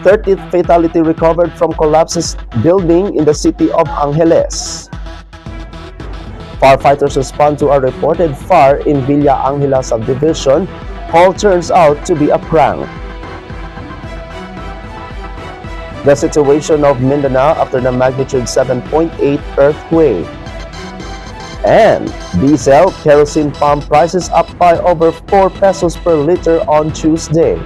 30th fatality recovered from collapses building in the city of Angeles. Firefighters respond to a reported fire in Villa Angela subdivision. All turns out to be a prank. The situation of Mindanao after the magnitude 7.8 earthquake. And diesel kerosene pump prices up by over 4 pesos per liter on Tuesday.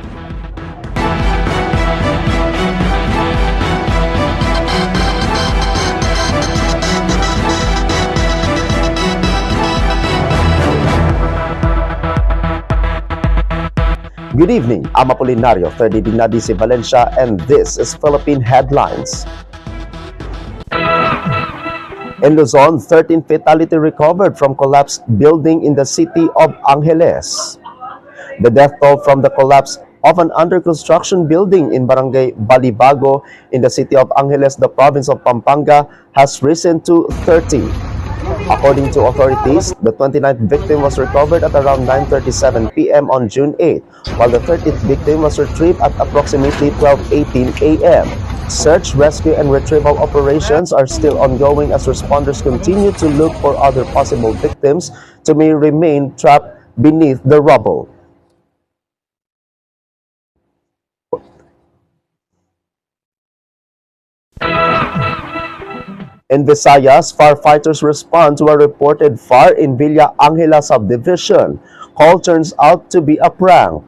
Good evening, I'm Apolinario, 30 Dignadi si Valencia, and this is Philippine Headlines. In Luzon, 13 fatality recovered from collapsed building in the city of Angeles. The death toll from the collapse of an under-construction building in Barangay Balibago in the city of Angeles, the province of Pampanga, has risen to 30. According to authorities, the 29th victim was recovered at around 9:37 p.m. on June 8, while the 30th victim was retrieved at approximately 12:18 a.m. Search, rescue, and retrieval operations are still ongoing as responders continue to look for other possible victims who may remain trapped beneath the rubble. In Visayas, firefighters respond to a reported fire in Villa Angela subdivision. Call turns out to be a prank.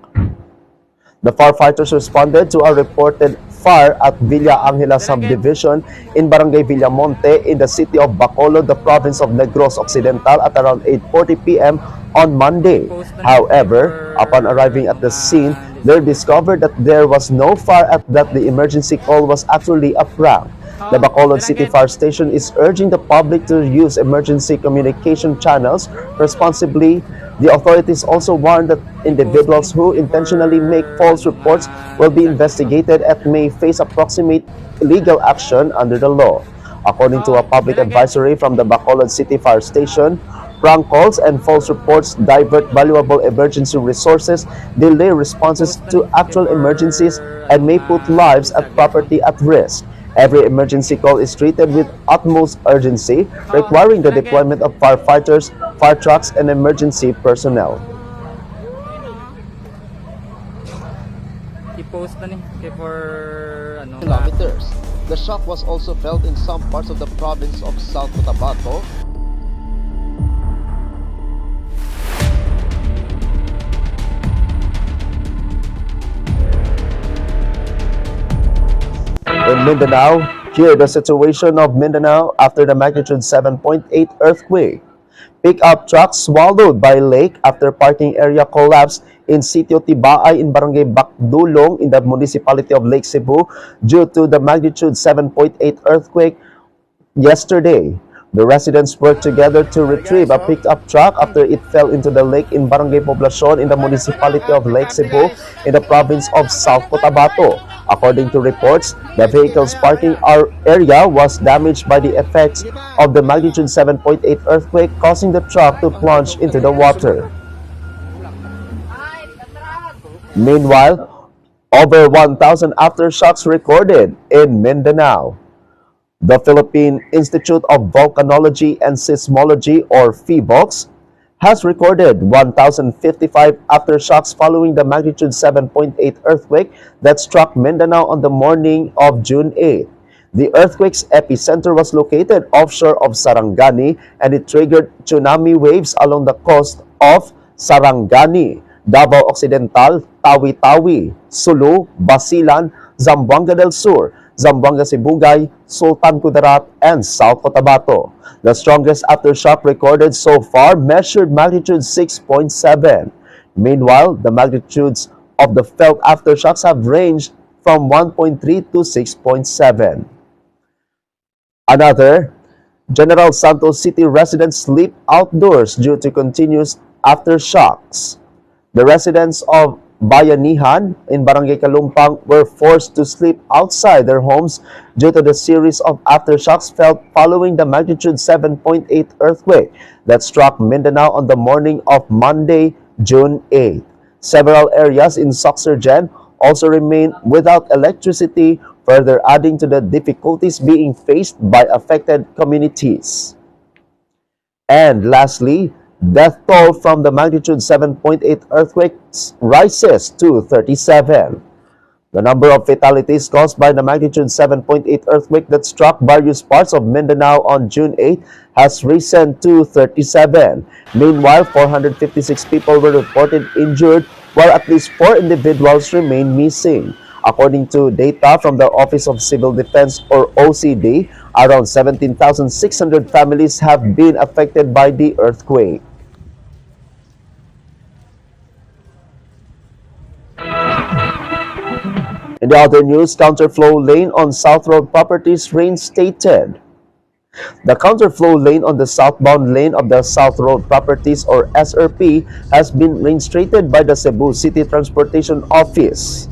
The firefighters responded to a reported fire at Villa Angela subdivision in Barangay Villamonte in the city of Bacolod, the province of Negros Occidental at around 8:40 p.m. on Monday. However, upon arriving at the scene, they discovered that there was no fire and that the emergency call was actually a prank. The Bacolod City Fire Station is urging the public to use emergency communication channels responsibly. The authorities also warned that individuals who intentionally make false reports will be investigated and may face approximate legal action under the law. According to a public advisory from the Bacolod City Fire Station, prank calls and false reports divert valuable emergency resources, delay responses to actual emergencies, and may put lives and property at risk. Every emergency call is treated with utmost urgency, requiring the deployment of firefighters, fire trucks, and emergency personnel. Kilometers. The shock was also felt in some parts of the province of South Cotabato. In Mindanao, here the situation of Mindanao after the magnitude 7.8 earthquake. Pickup truck swallowed by lake after parking area collapsed in Sitio Tibaay in Barangay Bakdulong in the municipality of Lake Cebu due to the magnitude 7.8 earthquake yesterday. The residents worked together to retrieve a pickup truck after it fell into the lake in Barangay Poblacion in the municipality of Lake Cebu in the province of South Cotabato. According to reports, the vehicle's parking area was damaged by the effects of the magnitude 7.8 earthquake, causing the truck to plunge into the water. Meanwhile, over 1,000 aftershocks recorded in Mindanao. The Philippine Institute of Volcanology and Seismology, or PHIVOLCS, has recorded 1,055 aftershocks following the magnitude 7.8 earthquake that struck Mindanao on the morning of June 8. The earthquake's epicenter was located offshore of Sarangani, and it triggered tsunami waves along the coast of Sarangani, Davao Occidental, Tawi-Tawi, Sulu, Basilan, Zamboanga del Sur, Zamboanga Sibugay, Sultan Kudarat, and South Cotabato. The strongest aftershock recorded so far measured magnitude 6.7. Meanwhile, the magnitudes of the felt aftershocks have ranged from 1.3 to 6.7. Another, General Santos City residents sleep outdoors due to continuous aftershocks. The residents of Bayanihan in Barangay Kalumpang were forced to sleep outside their homes due to the series of aftershocks felt following the magnitude 7.8 earthquake that struck Mindanao on the morning of Monday, June 8. Several areas in Soxergen also remain without electricity, further adding to the difficulties being faced by affected communities. And lastly, death toll from the magnitude 7.8 earthquakes rises to 37. The number of fatalities caused by the magnitude 7.8 earthquake that struck various parts of Mindanao on June 8 has risen to 37. Meanwhile, 456 people were reported injured, while at least 4 individuals remain missing. According to data from the Office of Civil Defense or OCD, around 17,600 families have been affected by the earthquake. In the other news, counterflow lane on South Road properties reinstated. The counterflow lane on the southbound lane of the South Road Properties or SRP has been reinstated by the Cebu City Transportation Office.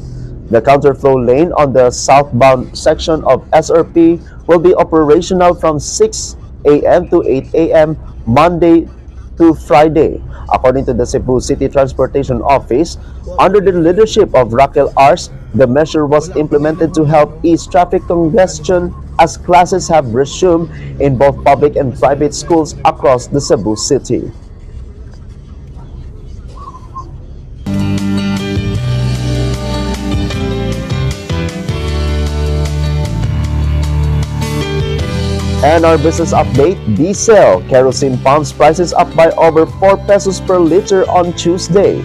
The counterflow lane on the southbound section of SRP will be operational from 6 a.m. to 8 a.m. Monday to Friday. According to the Cebu City Transportation Office, under the leadership of Raquel Ars, the measure was implemented to help ease traffic congestion as classes have resumed in both public and private schools across the Cebu City. And our business update, diesel, kerosene pumps prices up by over 4 pesos per liter on Tuesday.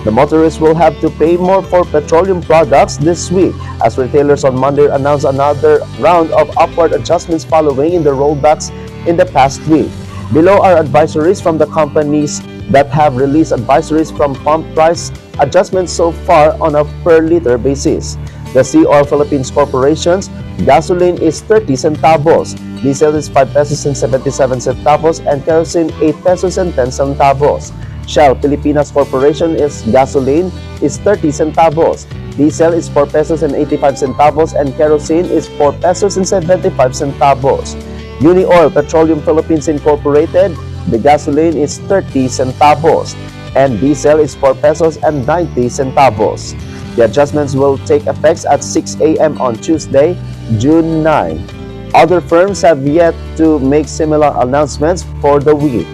The motorists will have to pay more for petroleum products this week as retailers on Monday announced another round of upward adjustments following in the rollbacks in the past week. Below are advisories from the companies that have released advisories from pump price adjustments so far on a per liter basis. The Sea Oil Philippines Corporation's gasoline is 30 centavos, diesel is 5 pesos and 77 centavos, and kerosene 8 pesos and 10 centavos. Shell Filipinas Corporation is gasoline is 30 centavos, diesel is 4 pesos and 85 centavos, and kerosene is 4 pesos and 75 centavos. Uni Oil Petroleum Philippines Incorporated, the gasoline is 30 centavos, and diesel is 4 pesos and 90 centavos. The adjustments will take effect at 6 a.m. on Tuesday, June 9. Other firms have yet to make similar announcements for the week.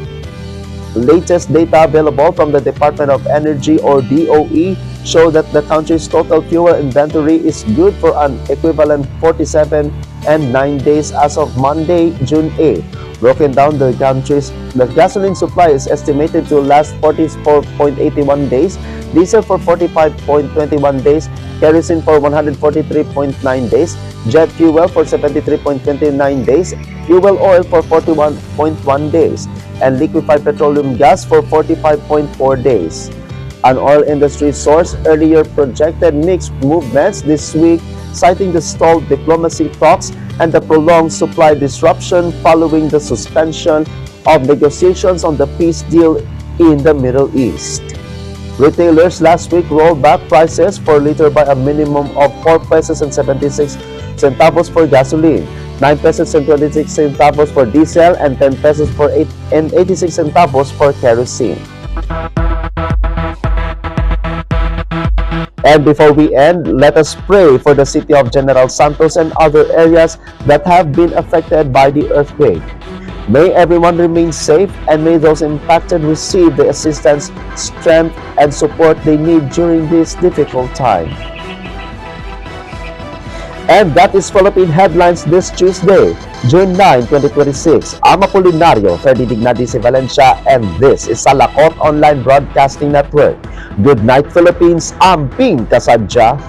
Latest data available from the Department of Energy or DOE show that the country's total fuel inventory is good for an equivalent 47 and 9 days as of Monday, June 8. Broken down, the gasoline supply is estimated to last 44.81 days, diesel for 45.21 days, kerosene for 143.9 days, jet fuel for 73.29 days, fuel oil for 41.1 days, and liquefied petroleum gas for 45.4 days. An oil industry source earlier projected mixed movements this week, citing the stalled diplomacy talks and the prolonged supply disruption following the suspension of negotiations on the peace deal in the Middle East. Retailers last week rolled back prices per liter by a minimum of 4 pesos and 76 centavos for gasoline, 9 pesos and 26 centavos for diesel, and 10 pesos for 86 centavos for kerosene. And before we end, let us pray for the city of General Santos and other areas that have been affected by the earthquake. May everyone remain safe, and may those impacted receive the assistance, strength, and support they need during this difficult time. And that is Philippine Headlines this Tuesday, June 9, 2026. I'm Apolinario Ferdidignadi Valencia, and this is Salakot Online Broadcasting Network. Good night, Philippines. Amping kasadya.